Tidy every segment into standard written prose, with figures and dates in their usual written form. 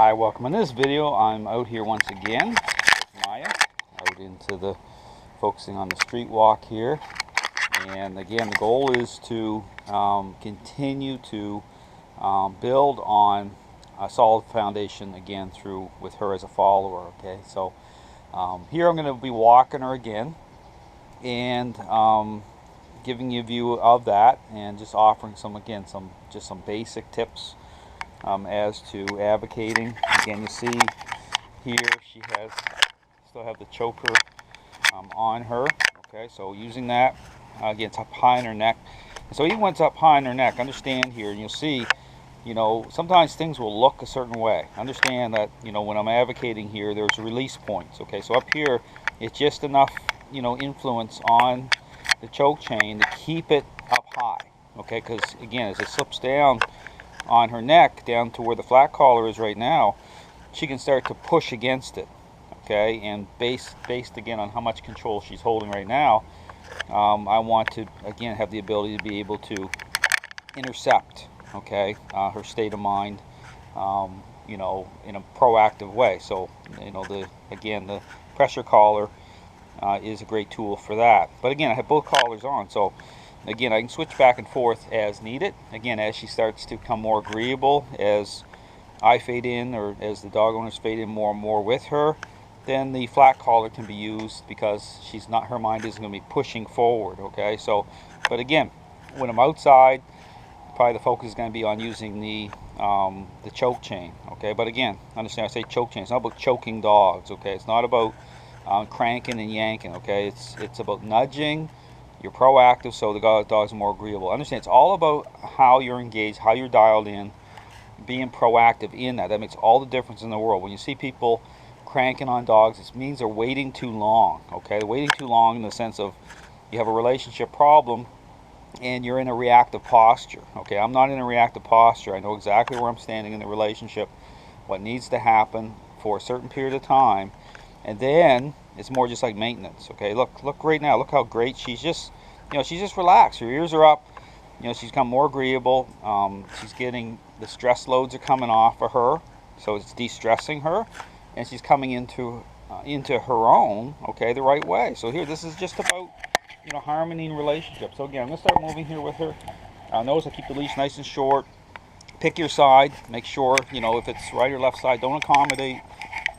Hi, welcome. In this video, I'm out here once again with Maya, out into the focusing on the street walk here. And again, the goal is to continue to build on a solid foundation again through with her as a follower. Okay, so here I'm going to be walking her again and giving you a view of that and just offering some basic tips as to advocating. Again, you see here she still have the choker on her. Okay, so using that again, it's up high in her neck. And so even when it's up high in her neck, understand here, and you'll see, sometimes things will look a certain way. Understand that, when I'm advocating here, there's release points. Okay, so up here, it's just enough, influence on the choke chain to keep it up high. Okay, because again, as it slips down on her neck down to where the flat collar is right now, she can start to push against it. Okay, and based again on how much control she's holding right now, I want to again have the ability to be able to intercept, okay, her state of mind, in a proactive way. So the pressure collar is a great tool for that. But again, I have both collars on, so again, I can switch back and forth as needed. Again, as she starts to become more agreeable, as I fade in or as the dog owners fade in more and more with her, then the flat collar can be used because her mind isn't going to be pushing forward. Okay, so, but again, when I'm outside, probably the focus is going to be on using the choke chain. Okay, but again, understand I say choke chain. It's not about choking dogs. Okay, it's not about cranking and yanking. Okay, it's about nudging. You're proactive, so the dog's more agreeable. Understand, it's all about how you're engaged, how you're dialed in, being proactive in that. That makes all the difference in the world. When you see people cranking on dogs, it means they're waiting too long. Okay, they're waiting too long in the sense of you have a relationship problem and you're in a reactive posture. Okay, I'm not in a reactive posture. I know exactly where I'm standing in the relationship, what needs to happen for a certain period of time, and then it's more just like maintenance. Okay, look right now, look how great she's just relaxed. Her ears are up. She's become more agreeable. She's getting, the stress loads are coming off of her, so it's de-stressing her, and she's coming into her own, okay, the right way. So here, this is just about harmony in relationships. So again, I'm gonna start moving here with her. Notice I keep the leash nice and short. Pick your side. Make sure if it's right or left side, don't accommodate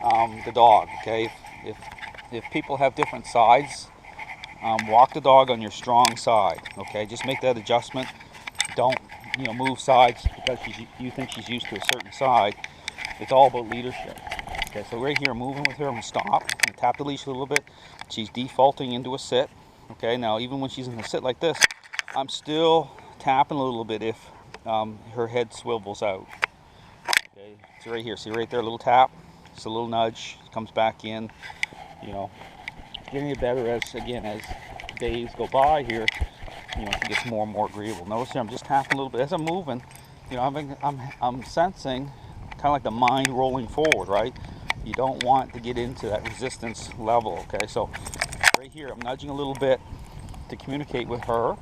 the dog. Okay, if people have different sides, walk the dog on your strong side. Okay, just make that adjustment. Don't move sides because you think she's used to a certain side. It's all about leadership. Okay, so right here, moving with her, I'm gonna stop and tap the leash a little bit. She's defaulting into a sit. Okay, now even when she's in a sit like this, I'm still tapping a little bit if her head swivels out. Okay, so right here, see right there, a little tap, just a little nudge, comes back in. Getting it better as days go by here. She gets more and more agreeable. Notice here, I'm just tapping a little bit as I'm moving. I'm sensing kind of like the mind rolling forward, right? You don't want to get into that resistance level. Okay, so right here, I'm nudging a little bit to communicate with her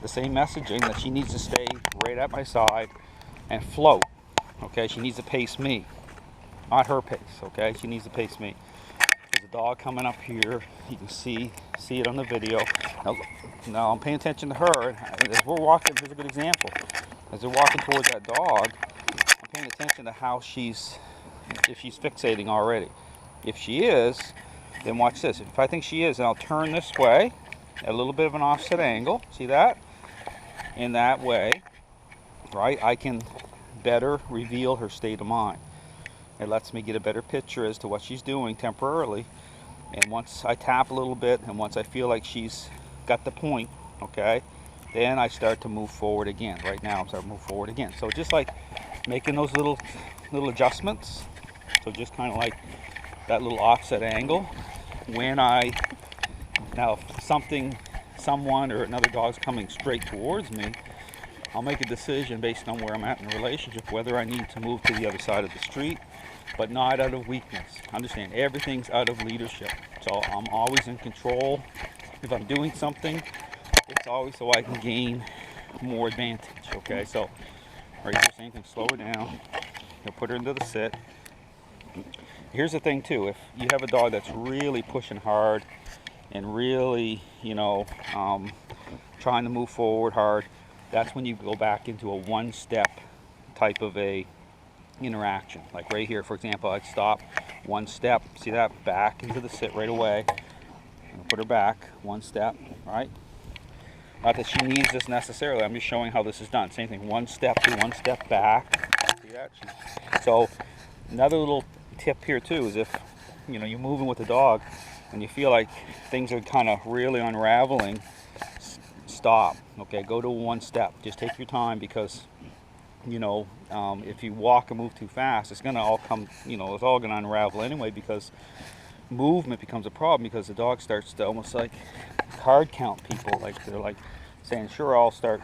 the same messaging that she needs to stay right at my side and float. Okay, she needs to pace me, not her pace. Okay, she needs to pace me. There's a dog coming up here. You can see it on the video. Now I'm paying attention to her, and as we're walking, here's a good example. As they're walking towards that dog, I'm paying attention to if she's fixating already. If she is, then watch this. If I think she is, then I'll turn this way, at a little bit of an offset angle. See that? In that way, right, I can better reveal her state of mind. It lets me get a better picture as to what she's doing temporarily. And once I tap a little bit, and once I feel like she's got the point, okay, then I start to move forward again. Right now, I'm starting to move forward again. So just like making those little adjustments. So just kind of like that little offset angle. When now if someone or another dog's coming straight towards me, I'll make a decision based on where I'm at in the relationship, whether I need to move to the other side of the street, but not out of weakness. Understand, everything's out of leadership. So I'm always in control. If I'm doing something, it's always so I can gain more advantage. Okay, so right here, same thing, slow her down. Put her into the sit. Here's the thing too, if you have a dog that's really pushing hard and really, trying to move forward hard, that's when you go back into a one-step type of a interaction. Like right here, for example, I'd stop, one step, see that, back into the sit right away. I'm gonna put her back, one step, right? Not that she needs this necessarily, I'm just showing how this is done. Same thing, one step to one step back. See that? So another little tip here too is if you're moving with the dog and you feel like things are kind of really unraveling, stop. Okay, go to one step. Just take your time, because if you walk and move too fast, it's gonna all come. It's all gonna unravel anyway, because movement becomes a problem, because the dog starts to almost like card count people. Like they're like saying, "Sure, I'll start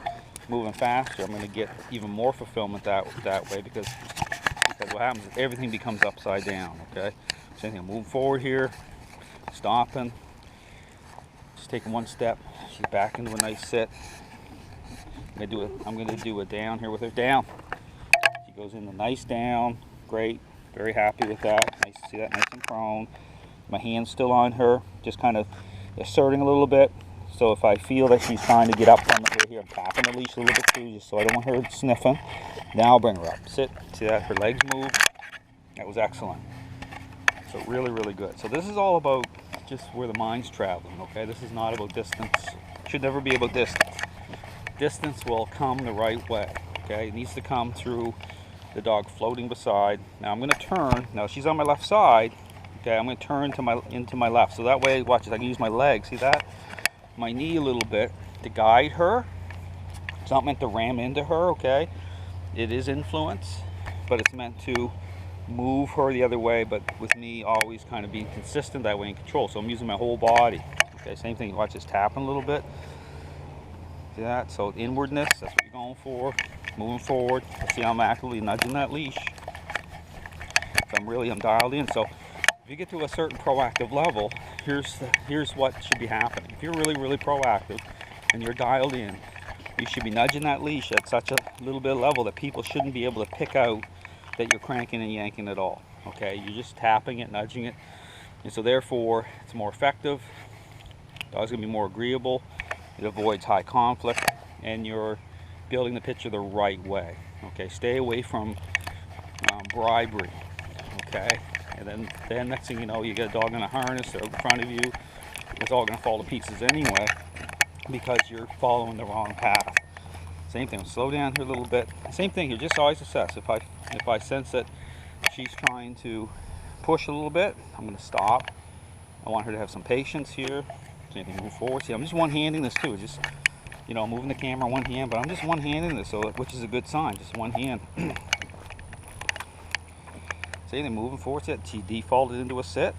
moving faster. I'm gonna get even more fulfillment that way," because what happens is everything becomes upside down. Okay, same thing. Moving forward here, stopping, just taking one step. She's back into a nice sit. I'm gonna do a down here with her. Down. She goes in a nice down. Great. Very happy with that. Nice to see that, nice and prone. My hand's still on her, just kind of asserting a little bit. So if I feel that she's trying to get up from it right here, I'm tapping the leash a little bit too, just so I don't want her sniffing. Now I'll bring her up. Sit. See that? Her legs move. That was excellent. So really, really good. So this is all about just where the mind's traveling, okay? This is not about distance. It should never be about distance. Distance will come the right way, okay? It needs to come through the dog floating beside. Now I'm going to turn. Now she's on my left side, okay? I'm going to turn into my left. So that way, watch it, I can use my leg. See that? My knee a little bit to guide her. It's not meant to ram into her, okay? It is influence, but it's meant to move her the other way, but with me always kind of being consistent that way in control. So I'm using my whole body. Okay, same thing. Watch this, tapping a little bit. See that? So inwardness, that's what you're going for. Moving forward. See how I'm actively nudging that leash. So I'm dialed in. So if you get to a certain proactive level, here's what should be happening. If you're really, really proactive and you're dialed in, you should be nudging that leash at such a little bit of level that people shouldn't be able to pick out that you're cranking and yanking at all. Okay, you're just tapping it, nudging it, and so therefore it's more effective. Dog's gonna be more agreeable. It avoids high conflict, and you're building the picture the right way. Okay, stay away from bribery. Okay, and then next thing you know, you get a dog in a harness out in front of you. It's all gonna fall to pieces anyway, because you're following the wrong path. Same thing, slow down here a little bit. Same thing here, just always assess. If I sense that she's trying to push a little bit, I'm gonna stop. I want her to have some patience here. Same thing, move forward. See, I'm just one-handing this too. Just, moving the camera one hand, but I'm just one-handing this, which is a good sign, just one hand. Same thing, moving forward. See, she defaulted into a sit.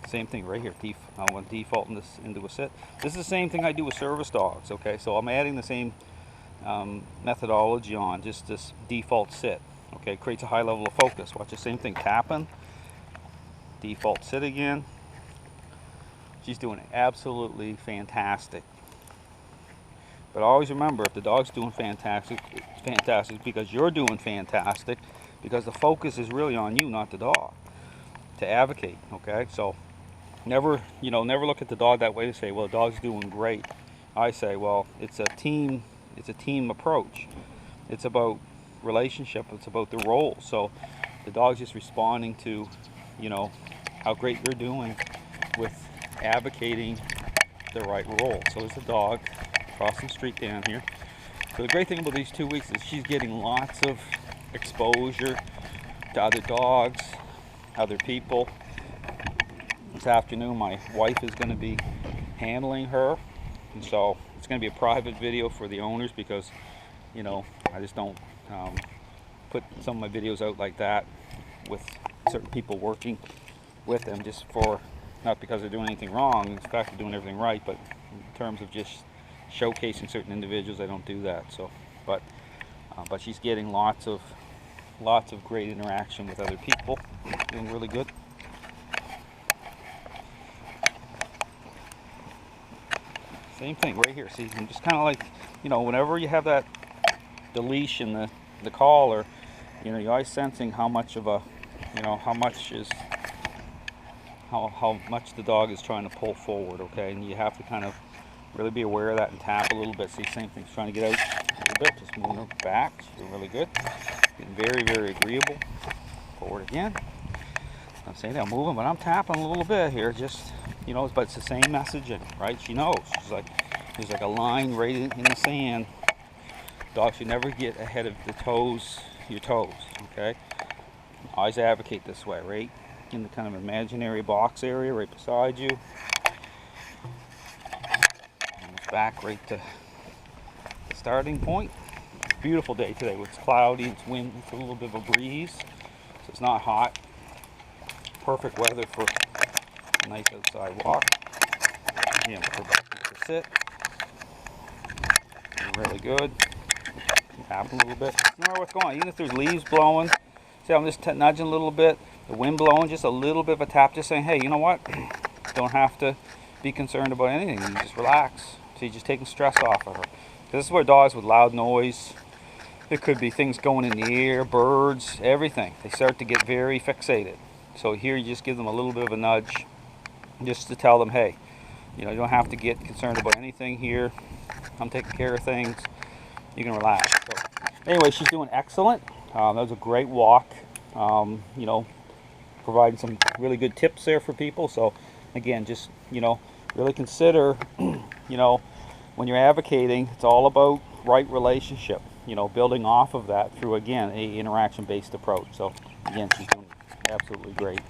Same thing right here. I want defaulting this into a sit. This is the same thing I do with service dogs. Okay, so I'm adding the same methodology on, just this default sit. Okay, creates a high level of focus. Watch the same thing, tapping, default sit again. She's doing absolutely fantastic. But always remember, if the dog's doing fantastic, it's fantastic because you're doing fantastic, because the focus is really on you, not the dog, to advocate. Okay, so never look at the dog that way to say, well, the dog's doing great. I say, well, it's a team approach. It's about relationship. It's about the role. So the dog's just responding to, how great you're doing with advocating the right role. So there's a dog crossing the street down here. So the great thing about these 2 weeks is she's getting lots of exposure to other dogs, other people. This afternoon my wife is going to be handling her, and so it's going to be a private video for the owners, because I just don't put some of my videos out like that with certain people working with them, just for, not because they're doing anything wrong, in fact they're doing everything right, but in terms of just showcasing certain individuals, I don't do that. So but she's getting lots of great interaction with other people, doing really good. Same thing right here. See, I'm just kind of like, whenever you have the leash and the collar, you know, you're always sensing how much of a, you know, how much the dog is trying to pull forward, okay? And you have to kind of really be aware of that and tap a little bit. See, same thing, trying to get out a little bit, just moving her back. She's doing really good. Getting very, very agreeable. Forward again. I'm saying I'm moving, but I'm tapping a little bit here, just, you know, but it's the same messaging, right? She knows. She's like, there's like a line right in the sand. Dog should never get ahead of the toes, your toes, okay? I always advocate this way, right? In the kind of imaginary box area right beside you. And it's back right to the starting point. Beautiful day today. It's cloudy, it's wind, it's a little bit of a breeze, so it's not hot. Perfect weather for a nice outside walk. Yeah, put her back to sit. Really good. Tap a little bit. No matter what's going on, even if there's leaves blowing. See, I'm just nudging a little bit. The wind blowing, just a little bit of a tap, just saying, hey, you know what? Don't have to be concerned about anything. You just relax. So you're just taking stress off of her. This is where dogs with loud noise, there could be things going in the air, birds, everything. They start to get very fixated. So here you just give them a little bit of a nudge, just to tell them, hey, you know, you don't have to get concerned about anything here. I'm taking care of things. You can relax. So anyway, she's doing excellent. That was a great walk. You know, providing some really good tips there for people. So again, just, you know, really consider, you know, when you're advocating, it's all about right relationship. You know, building off of that through, again, a interaction-based approach. So again, she's doing absolutely great.